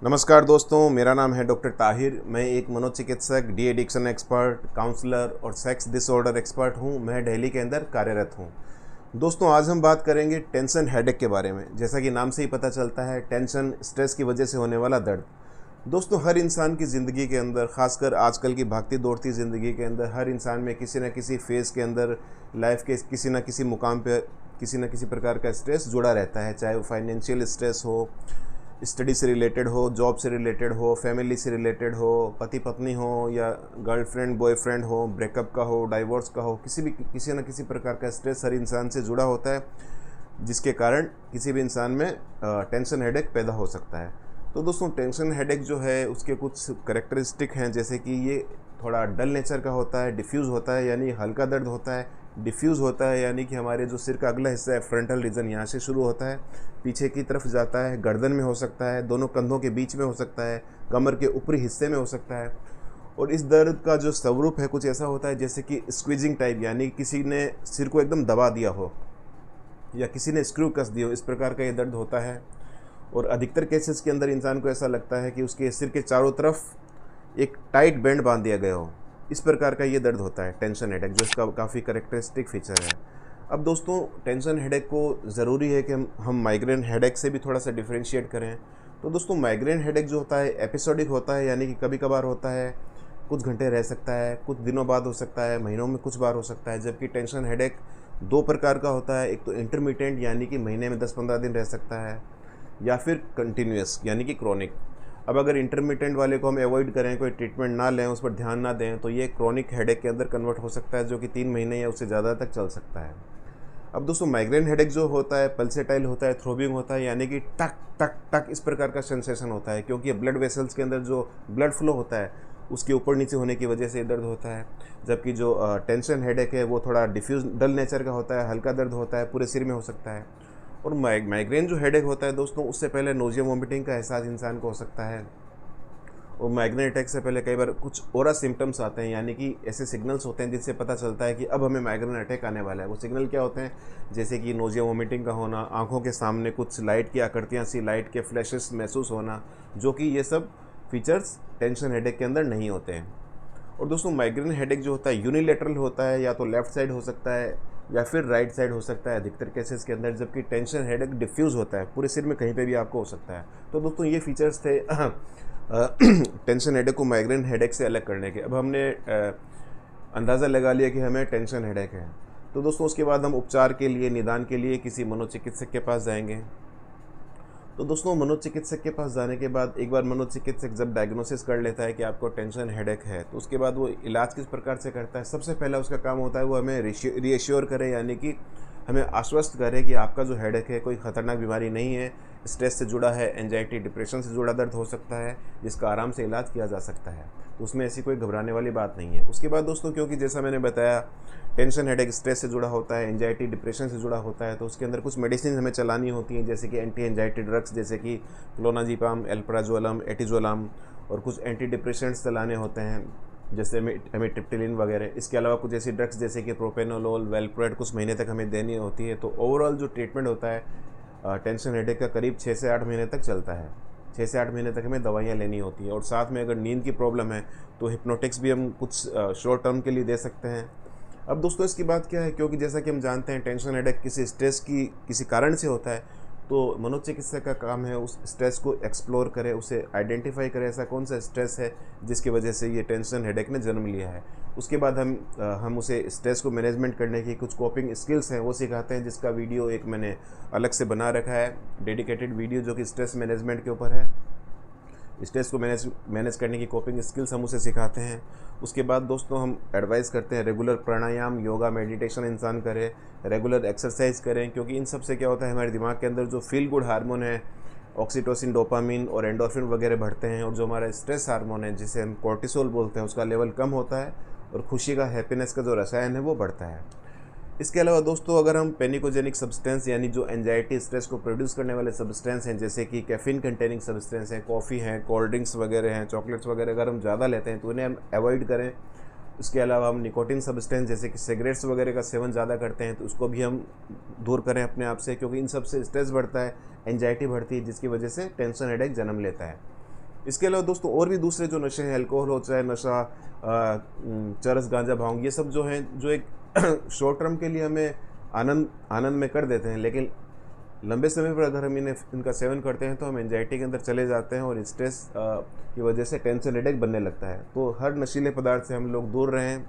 नमस्कार दोस्तों, मेरा नाम है डॉक्टर ताहिर। मैं एक मनोचिकित्सक, डी एडिक्शन एक्सपर्ट, काउंसलर और सेक्स डिसऑर्डर एक्सपर्ट हूं। मैं दिल्ली के अंदर कार्यरत हूं। दोस्तों, आज हम बात करेंगे टेंशन हेडेक के बारे में। जैसा कि नाम से ही पता चलता है, टेंशन स्ट्रेस की वजह से होने वाला दर्द। दोस्तों, हर इंसान की ज़िंदगी के अंदर, खासकर आजकल की भागती दौड़ती ज़िंदगी के अंदर, हर इंसान में किसी न किसी फेज़ के अंदर लाइफ के किसी न किसी मुकाम पे किसी न किसी प्रकार का स्ट्रेस जुड़ा रहता है। चाहे वो फाइनेंशियल स्ट्रेस हो, स्टडी से रिलेटेड हो, जॉब से रिलेटेड हो, फैमिली से रिलेटेड हो, पति पत्नी हो, या गर्लफ्रेंड बॉयफ्रेंड हो, ब्रेकअप का हो, डाइवोर्स का हो, किसी न किसी प्रकार का स्ट्रेस हर इंसान से जुड़ा होता है, जिसके कारण किसी भी इंसान में टेंशन हेडेक पैदा हो सकता है। तो दोस्तों, टेंशन हेडेक जो है उसके कुछ करेक्टरिस्टिक हैं, जैसे कि ये थोड़ा डल नेचर का होता है, डिफ्यूज़ होता है यानी हल्का दर्द होता है। डिफ्यूज़ होता है यानी कि हमारे जो सिर का अगला हिस्सा है, फ्रंटल रीजन, यहाँ से शुरू होता है, पीछे की तरफ जाता है, गर्दन में हो सकता है, दोनों कंधों के बीच में हो सकता है, कमर के ऊपरी हिस्से में हो सकता है। और इस दर्द का जो स्वरूप है कुछ ऐसा होता है जैसे कि स्क्वीजिंग टाइप, यानी किसी ने सिर को एकदम दबा दिया हो या किसी ने स्क्रू कस दी हो, इस प्रकार का ये दर्द होता है। और अधिकतर केसेस के अंदर इंसान को ऐसा लगता है कि उसके सिर के चारों तरफ एक टाइट बैंड बांध दिया गया हो। इस प्रकार का ये दर्द होता है टेंशन हेडेक, जो इसका काफ़ी करेक्टरिस्टिक फीचर है। अब दोस्तों, टेंशन हेडेक को ज़रूरी है कि हम माइग्रेन हेडेक से भी थोड़ा सा डिफरेंशिएट करें। तो दोस्तों, माइग्रेन हेडेक जो होता है एपिसोडिक होता है, यानी कि कभी कभार होता है, कुछ घंटे रह सकता है, कुछ दिनों बाद हो सकता है, महीनों में कुछ बार हो सकता है। जबकि टेंशन हेडेक दो प्रकार का होता है, एक तो इंटरमिटेंट यानी कि महीने में 10-15 दिन रह सकता है, या फिर कंटिन्यूस यानी कि क्रॉनिक। अब अगर इंटरमिटेंट वाले को हम अवॉइड करें, कोई ट्रीटमेंट ना लें, उस पर ध्यान ना दें, तो ये क्रॉनिक हेडेक के अंदर कन्वर्ट हो सकता है, जो कि 3 महीने या उससे ज़्यादा तक चल सकता है। अब दोस्तों, माइग्रेन हेडेक जो होता है पल्सेटाइल होता है, थ्रोबिंग होता है, यानी कि टक टक टक इस प्रकार का सेंसेशन होता है, क्योंकि ब्लड वेसल्स के अंदर जो ब्लड फ्लो होता है उसके ऊपर नीचे होने की वजह से दर्द होता है। जबकि जो टेंशन हेडेक है वो थोड़ा डिफ्यूज डल नेचर का होता है, हल्का दर्द होता है, पूरे सिर में हो सकता है। और माइग्रेन जो हेडेक होता है दोस्तों, उससे पहले नोजिया वॉमिटिंग का एहसास इंसान को हो सकता है। और माइग्रेन अटैक से पहले कई बार कुछ और सिम्टम्स आते हैं, यानी कि ऐसे सिग्नल्स होते हैं जिससे पता चलता है कि अब हमें माइग्रेन अटैक आने वाला है। वो सिग्नल क्या होते हैं? जैसे कि नोजिया वोमिटिंग का होना, आंखों के सामने कुछ लाइट की आकृतियाँ सी, लाइट के फ्लैशेस महसूस होना, जो कि ये सब फीचर्स टेंशन हेडेक के अंदर नहीं होते हैं। और दोस्तों, माइग्रेन हेडेक जो होता है यूनिलेटरल होता है, या तो लेफ्ट साइड हो सकता है या फिर राइट साइड हो सकता है अधिकतर केसेस के अंदर। जबकि टेंशन हेडेक डिफ्यूज़ होता है, पूरे सिर में कहीं पे भी आपको हो सकता है। तो दोस्तों, ये फीचर्स थे टेंशन हेडेक को माइग्रेन हेडेक से अलग करने के। अब हमने अंदाज़ा लगा लिया कि हमें टेंशन हेडेक है, तो दोस्तों उसके बाद हम उपचार के लिए, निदान के लिए किसी मनोचिकित्सक के पास जाएंगे। तो दोस्तों, मनोचिकित्सक के पास जाने के बाद एक बार मनोचिकित्सक जब डायग्नोसिस कर लेता है कि आपको टेंशन हेडेक है, तो उसके बाद वो इलाज किस प्रकार से करता है? सबसे पहला उसका काम होता है वो हमें रीएश्योर करे, यानी कि हमें आश्वस्त करे कि आपका जो हेडेक है कोई ख़तरनाक बीमारी नहीं है, स्ट्रेस से जुड़ा है, एंजाइटी डिप्रेशन से जुड़ा दर्द हो सकता है, जिसका आराम से इलाज किया जा सकता है। तो उसमें ऐसी कोई घबराने वाली बात नहीं है। उसके बाद दोस्तों, क्योंकि जैसा मैंने बताया टेंशन हेडेक स्ट्रेस से जुड़ा होता है, एंजाइटी डिप्रेशन से जुड़ा होता है, तो उसके अंदर कुछ मेडिसिन हमें चलानी होती हैं, जैसे कि एंटी एंजाइटी ड्रग्स, जैसे कि क्लोनाजीपाम, एल्प्राजोलम, एटिजोलम, और कुछ एंटी डिप्रेशेंट्स चलाने होते हैं, जैसे एमिट्रिप्टिलिन वगैरह। इसके अलावा कुछ ऐसी ड्रग्स जैसे कि प्रोपेनोलोल, वेलप्रोएट कुछ महीने तक हमें देनी होती है। तो ओवरऑल जो ट्रीटमेंट होता है टेंशन हेडेक का करीब 6 से 8 महीने तक चलता है। 6 से 8 महीने तक हमें दवाइयाँ लेनी होती है। और साथ में अगर नींद की प्रॉब्लम है तो हिप्नोटिक्स भी हम कुछ शॉर्ट टर्म के लिए दे सकते हैं। अब दोस्तों, इसकी बात क्या है, क्योंकि जैसा कि हम जानते हैं टेंशन हेडेक किसी स्ट्रेस की किसी कारण से होता है, तो मनोचिकित्सक का काम है उस स्ट्रेस को एक्सप्लोर करे, उसे आइडेंटिफाई करे, ऐसा कौन सा स्ट्रेस है जिसकी वजह से ये टेंशन हेडेक ने जन्म लिया है। उसके बाद हम उसे स्ट्रेस को मैनेजमेंट करने की कुछ कोपिंग स्किल्स हैं वो सिखाते हैं, जिसका वीडियो एक मैंने अलग से बना रखा है, डेडिकेटेड वीडियो, जो कि स्ट्रेस मैनेजमेंट के ऊपर है। स्ट्रेस को मैनेज करने की कोपिंग स्किल्स हम उसे सिखाते हैं। उसके बाद दोस्तों, हम एडवाइस करते हैं रेगुलर प्राणायाम, योगा, मेडिटेशन इंसान करे, रेगुलर एक्सरसाइज करें, क्योंकि इन सब से क्या होता है, हमारे दिमाग के अंदर जो फील गुड हार्मोन है, ऑक्सीटोसिन, डोपामिन और एंडोर्फिन वगैरह बढ़ते हैं, और जो हमारा स्ट्रेस हार्मोन है जिसे हम कोर्टिसोल बोलते हैं, उसका लेवल कम होता है, और खुशी का, हैप्पीनेस का जो रसायन है वो बढ़ता है। इसके अलावा दोस्तों, अगर हम पेनिकोजेनिक सब्सटेंस, यानी जो एंजाइटी स्ट्रेस को प्रोड्यूस करने वाले सब्सटेंस हैं, जैसे कि कैफीन कंटेनिंग सब्सटेंस हैं, कॉफ़ी हैं, कोल्ड ड्रिंक्स वगैरह हैं, चॉकलेट्स वगैरह अगर हम ज़्यादा लेते हैं तो उन्हें हम अवॉइड करें। उसके अलावा हम निकोटिन सब्सटेंस जैसे कि सिगरेट्स वगैरह का सेवन ज़्यादा करते हैं तो उसको भी हम दूर करें अपने आप से, क्योंकि इन सब से स्ट्रेस बढ़ता है, एंजाइटी बढ़ती है, जिसकी वजह से टेंशन हेडेक जन्म लेता है। इसके अलावा दोस्तों और भी दूसरे जो नशे हैं, अल्कोहल हो चाहे नशा चरस गांजा भांग, ये सब जो हैं जो एक शॉर्ट टर्म के लिए हमें आनंद में कर देते हैं, लेकिन लंबे समय पर अगर हम इनका सेवन करते हैं तो हम एंजाइटी के अंदर चले जाते हैं और स्ट्रेस की वजह से टेंशन हेडेक बनने लगता है। तो हर नशीले पदार्थ से हम लोग दूर रहें,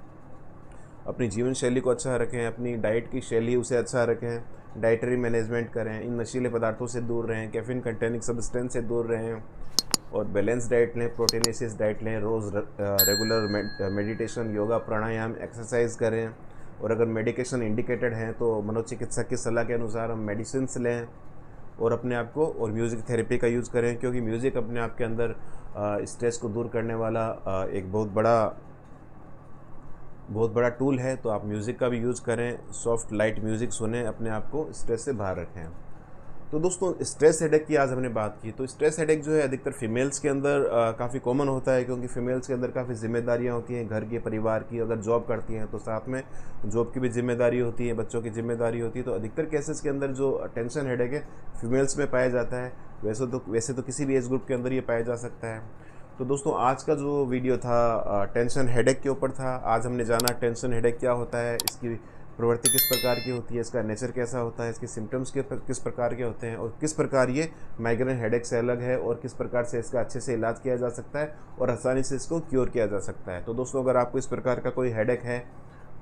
अपनी जीवन शैली को अच्छा रखें, अपनी डाइट की शैली उसे अच्छा रखें, डाइटरी मैनेजमेंट करें, इन नशीले पदार्थों से दूर रहें, कैफीन कंटेनिंग सब्सटेंस से दूर रहें और बैलेंस डाइट लें, प्रोटीनेशियस डाइट लें, रोज़ रेगुलर मेडिटेशन, योगा, प्राणायाम, एक्सरसाइज करें। और अगर मेडिकेशन इंडिकेटेड हैं तो मनोचिकित्सक की सलाह के अनुसार हम मेडिसिन्स लें और अपने आप को और म्यूज़िक थेरेपी का यूज़ करें, क्योंकि म्यूज़िक अपने आप के अंदर स्ट्रेस को दूर करने वाला एक बहुत बड़ा टूल है। तो आप म्यूज़िक का भी यूज़ करें, सॉफ्ट लाइट म्यूज़िक सुनें, अपने आप को स्ट्रेस से बाहर रखें। तो दोस्तों स्ट्रेस हेडेक की आज हमने बात की। तो स्ट्रेस हेडेक जो है अधिकतर फीमेल्स के अंदर काफ़ी कॉमन होता है, क्योंकि फीमेल्स के अंदर काफ़ी जिम्मेदारियां होती हैं घर की, परिवार की। अगर जॉब करती हैं तो साथ में जॉब की भी जिम्मेदारी होती है, बच्चों की जिम्मेदारी होती है। तो अधिकतर केसेस के अंदर जो टेंशन हेडेक है फीमेल्स में पाया जाता है। वैसे तो किसी भी एज ग्रुप के अंदर ये पाया जा सकता है। तो दोस्तों आज का जो वीडियो था टेंशन हेडेक के ऊपर था। आज हमने जाना टेंशन हेडेक क्या होता है, इसकी प्रवृत्ति किस प्रकार की होती है, इसका नेचर कैसा होता है, इसके सिम्टम्स किस प्रकार के होते हैं और किस प्रकार ये माइग्रेन हेडेक से अलग है और किस प्रकार से इसका अच्छे से इलाज किया जा सकता है और आसानी से इसको क्योर किया जा सकता है। तो दोस्तों अगर आपको इस प्रकार का कोई हेडेक है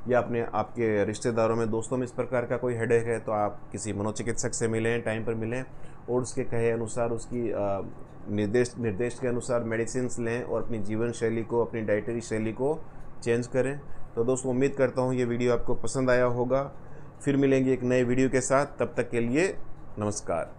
या आपके रिश्तेदारों में, दोस्तों में इस प्रकार का कोई हेडेक है तो आप किसी मनोचिकित्सक से मिलें, टाइम पर मिलें और उसके कहे अनुसार, उसकी निर्देश के अनुसार मेडिसिन लें और अपनी जीवन शैली को, अपनी डाइटरी शैली को चेंज करें। तो दोस्तों उम्मीद करता हूँ ये वीडियो आपको पसंद आया होगा। फिर मिलेंगे एक नए वीडियो के साथ, तब तक के लिए नमस्कार।